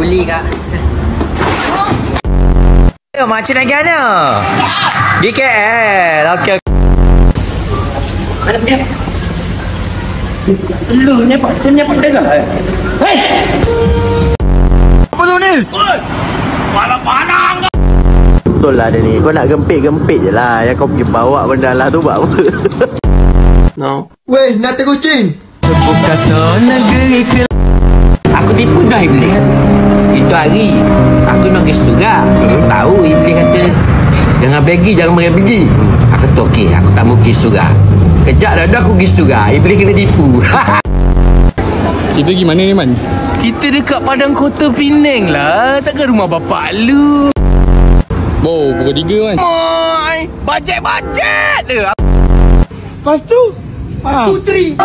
buli kak. Makcik nak pergi mana? Pergi KL. Okey. Mana dia? Lu nyepak dengar. Hei! Apa tu ni? Panang. Betul lah dia ni. Kau nak gempit-gempit je lah. Yang kau pergi bawa benda lah tu buat apa? No. Weh, nak kucing. Aku tipu dah Iblis. Itu hari aku nak pergi surga. Tahu Iblis kata jangan pergi, jangan pergi. Aku kata okey, aku tak mau pergi surga. Kejap dah aku pergi surga. Iblis kena tipu. Kita pergi mana ni, Man? Kita dekat Padang Kota Penang lah. Takkan rumah bapak lu. Wow, pukul 3, Man. Moy, bajet-bajet dia. Lepas tu, Puteri.